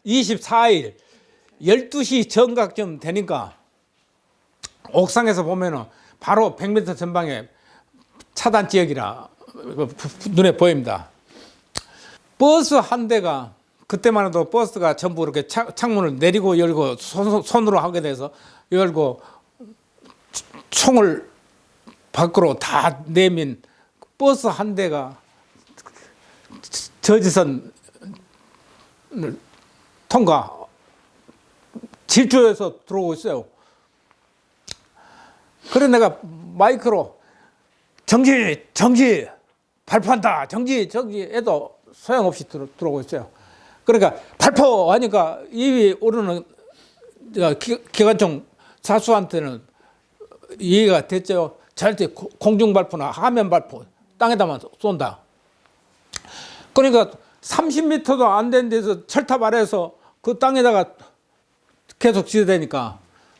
24일 12시 정각쯤 되니까 옥상에서 보면은 바로 100m 전방에 차단 지역이라 눈에 보입니다. 버스 한 대가 그때만 해도 버스가 전부 이렇게 창문을 내리고 열고 손으로 하게 돼서 열고 총을 밖으로 다 내민 버스 한 대가 저지선 통과 질주해서 들어오고 있어요. 그래 내가 마이크로 정지 정지 발표한다 정지 정지 해도 소용없이 들어오고 있어요. 그러니까 발표하니까 입이 오르는 기관총 사수한테는 이해가 됐죠. 절대 공중 발표나 하면 발표 땅에다만 쏜다. 그러니까 30m도 안 되는 데서 철탑 아래에서 그 땅에다가 계속 지어대니까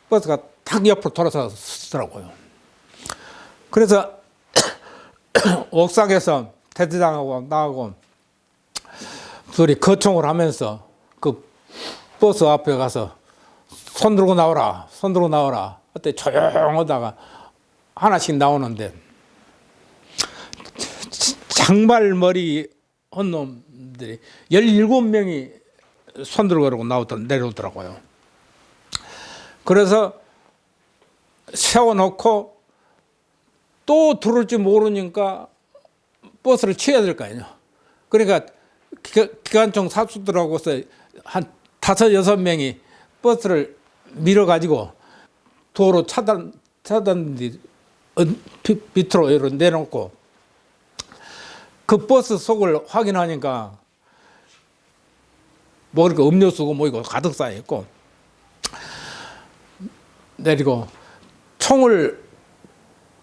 버스가 탁 옆으로 돌아서 쓰더라고요. 그래서 옥상에서 대대장하고 나하고 둘이 거총을 하면서 그 버스 앞에 가서 손 들고 나오라, 손 들고 나오라. 그때 조용하다가 하나씩 나오는데 장발머리 한 놈들이 17명이 손 들고 그러고 내려오더라고요. 그래서 세워놓고 또 들어올 줄 모르니까 버스를 취해야 될 거 아니에요. 그러니까 기관총 사수들하고서 한 5, 6명이 버스를 밀어가지고 도로 차단 밑으로 내놓고 그 버스 속을 확인하니까 뭐 이렇게 음료수고 뭐 이거 가득 쌓여 있고 내리고 총을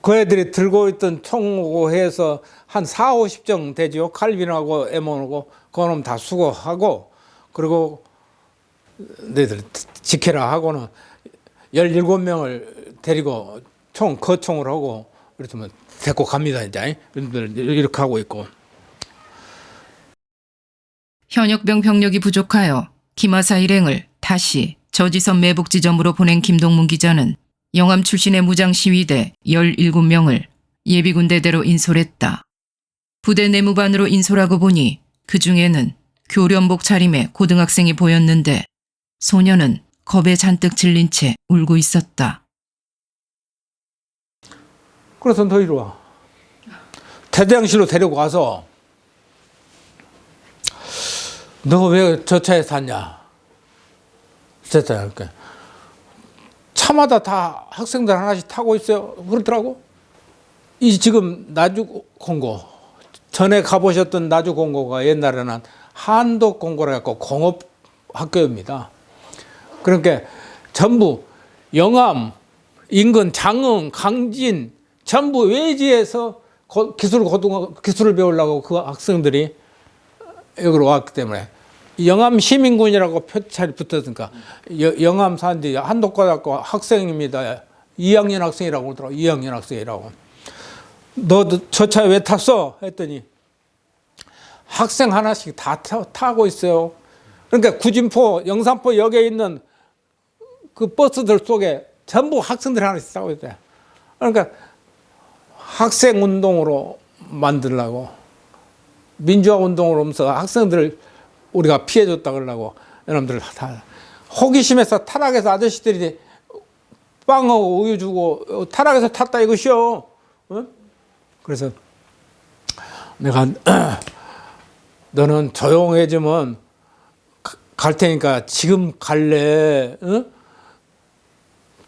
그 애들이 들고 있던 총으로 해서 한 4, 50정 되죠. 칼빈하고 M1하고 그놈 다 수거하고 그리고 너희들 지켜라 하고는 17명을 데리고 거총을 하고 그렇다면 데리고 갑니다. 이제 이렇게 하고 있고. 현역병 병력이 부족하여 김하사 일행을 다시 저지선 매복 지점으로 보낸 김동문 기자는 영암 출신의 무장시위대 17명을 예비군대대로 인솔했다. 부대 내무반으로 인솔하고 보니 그 중에는 교련복 차림의 고등학생이 보였는데 소녀는 겁에 잔뜩 질린 채 울고 있었다. 그래서 너 이리 와. 대대장실로 데리고 가서 너 왜 저 차에 탔냐? 그러니까 차마다 다 학생들 하나씩 타고 있어요. 그러더라고. 이 지금 나주공고 전에 가보셨던 나주공고가 옛날에는 한독공고라 해갖고 공업학교입니다. 그러니까 전부 영암, 인근, 장흥, 강진 전부 외지에서 기술을 배우려고 그 학생들이 여기로 왔기 때문에 영암 시민군이라고 표찰이 붙었으니까 영암 사는데 한독고등학교 학생입니다. 2학년 학생이라고 그러더라고. 2학년 학생이라고. 너 저 차에 왜 탔어? 했더니 학생 하나씩 다 타고 있어요. 그러니까 구진포, 영산포 역에 있는 그 버스들 속에 전부 학생들 하나씩 타고 있어요. 그러니까 학생 운동으로 만들려고 민주화 운동으로 하면서 학생들을 우리가 피해줬다 그러려고 여러분들 다 호기심에서 타락해서 아저씨들이 빵하고 우유 주고 타락해서 탔다 이것이요. 어? 그래서 내가 너는 조용해지면 갈 테니까 지금 갈래? 어?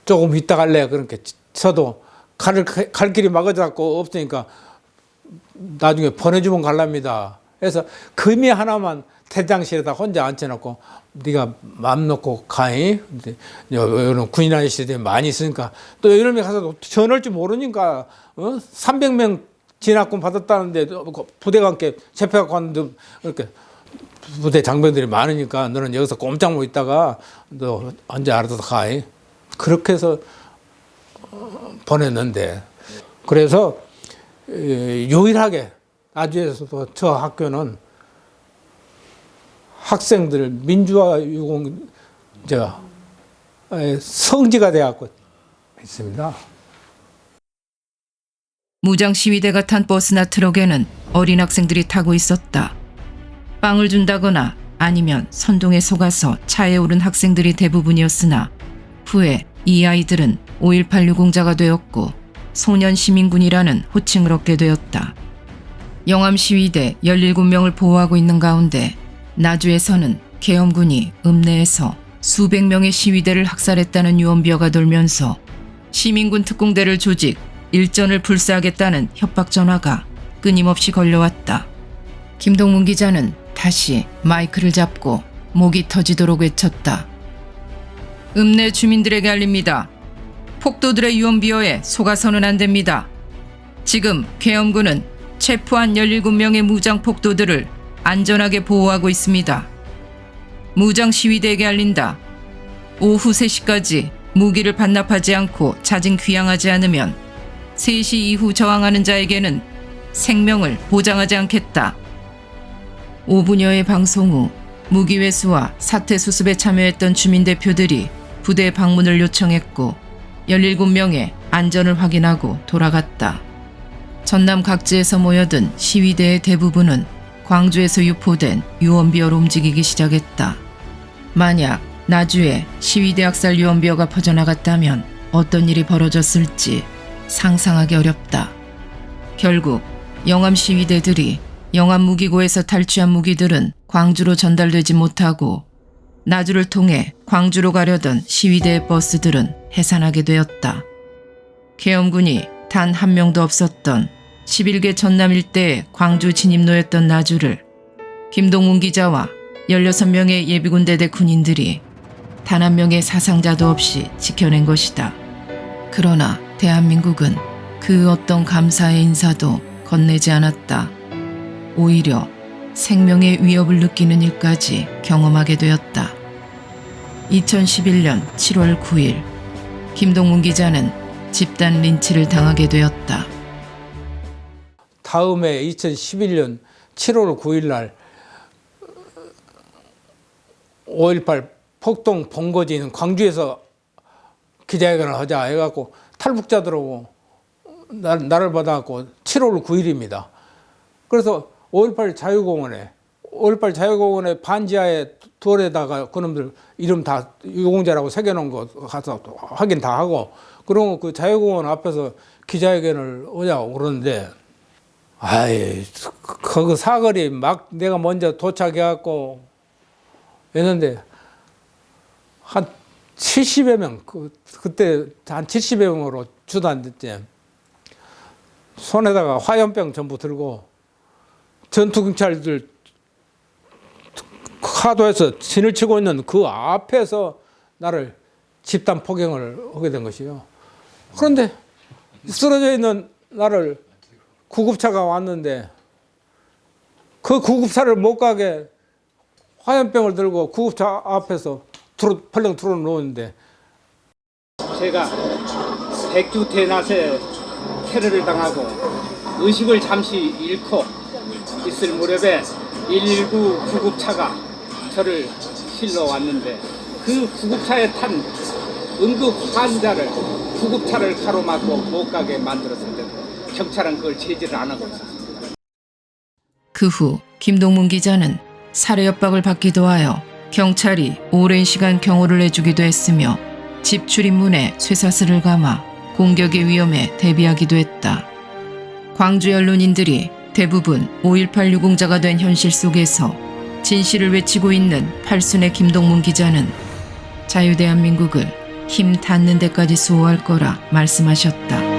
조금 이따 갈래? 그러니까 저도 갈 길이 막아잡고 없으니까 나중에 보내주면 갈랍니다. 그래서 금이 하나만 대장실에다 혼자 앉혀놓고 네가 맘 놓고 가이. 이런 군인 아저씨들이 많이 있으니까 또 이놈이 가서 전할 줄 모르니까 300명 진학금 받았다는데 부대가 함께 잡혀갖고 왔는데 이렇게 부대 장병들이 많으니까 너는 여기서 꼼짝 못 있다가 너 언제 알아서 가이. 그렇게 해서 보냈는데 그래서 유일하게 나주에서도 저 학교는 학생들 민주화 유공 성지가 되었고 있습니다. 무장 시위대가 탄 버스나 트럭에는 어린 학생들이 타고 있었다. 빵을 준다거나 아니면 선동에 속아서 차에 오른 학생들이 대부분이었으나 후에 이 아이들은 5.18 유공자가 되었고 소년 시민군이라는 호칭을 얻게 되었다. 영암 시위대 17명을 보호하고 있는 가운데 나주에서는 계엄군이 읍내에서 수백 명의 시위대를 학살했다는 유언비어가 돌면서 시민군 특공대를 조직, 일전을 불사하겠다는 협박 전화가 끊임없이 걸려왔다. 김동문 기자는 다시 마이크를 잡고 목이 터지도록 외쳤다. 읍내 주민들에게 알립니다. 폭도들의 유언비어에 속아서는 안 됩니다. 지금 계엄군은 체포한 17명의 무장 폭도들을 안전하게 보호하고 있습니다. 무장 시위대에게 알린다. 오후 3시까지 무기를 반납하지 않고 자진 귀향하지 않으면 3시 이후 저항하는 자에게는 생명을 보장하지 않겠다. 5분여의 방송 후 무기 회수와 사태 수습에 참여했던 주민 대표들이 부대 방문을 요청했고 17명의 안전을 확인하고 돌아갔다. 전남 각지에서 모여든 시위대의 대부분은 광주에서 유포된 유언비어로 움직이기 시작했다. 만약 나주에 시위대 학살 유언비어가 퍼져나갔다면 어떤 일이 벌어졌을지 상상하기 어렵다. 결국 영암 시위대들이 영암 무기고에서 탈취한 무기들은 광주로 전달되지 못하고 나주를 통해 광주로 가려던 시위대의 버스들은 해산하게 되었다. 계엄군이 단 한 명도 없었던 11개 전남 일대의 광주 진입로였던 나주를 김동문 기자와 16명의 예비군대대 군인들이 단 한 명의 사상자도 없이 지켜낸 것이다. 그러나 대한민국은 그 어떤 감사의 인사도 건네지 않았다. 오히려 생명의 위협을 느끼는 일까지 경험하게 되었다. 2011년 7월 9일 김동문 기자는 집단 린치를 당하게 되었다. 다음에 2011년 7월 9일 날 5.18 폭동 본거지는 광주에서 기자회견을 하자 해갖고 탈북자들하고 나를 받아갖고 7월 9일입니다. 그래서 5.18 자유공원에 반지하에 돌에다가 그놈들 이름 다 유공자라고 새겨놓은 거 가서 확인 다 하고 그러고 그 자유공원 앞에서 기자회견을 하자고 그러는데 아이 그 사거리 막 내가 먼저 도착해갖고 했는데 한 70여 명 그때 한 70여 명으로 주도했지. 손에다가 화염병 전부 들고 전투경찰들 하도해서 진을 치고 있는 그 앞에서 나를 집단 폭행을 하게 된 것이요. 그런데 쓰러져 있는 나를 구급차가 왔는데 그 구급차를 못 가게 화염병을 들고 구급차 앞에서 펄렁 틀어놓는데 제가 백두대낮에 테러를 당하고 의식을 잠시 잃고 있을 무렵에 119 구급차가 저를 실러 왔는데 그 구급차에 탄 응급 환자를 구급차를 가로막고 못 가게 만들었을 때 경찰은 그걸 제지를 안 하고 있었습니다. 그 후 김동문 기자는 살해 협박을 받기도 하여 경찰이 오랜 시간 경호를 해주기도 했으며 집 출입문에 쇠사슬을 감아 공격의 위험에 대비하기도 했다. 광주 언론인들이 대부분 5.18 유공자가 된 현실 속에서 진실을 외치고 있는 팔순의 김동문 기자는 자유대한민국을 힘 닿는 데까지 수호할 거라 말씀하셨다.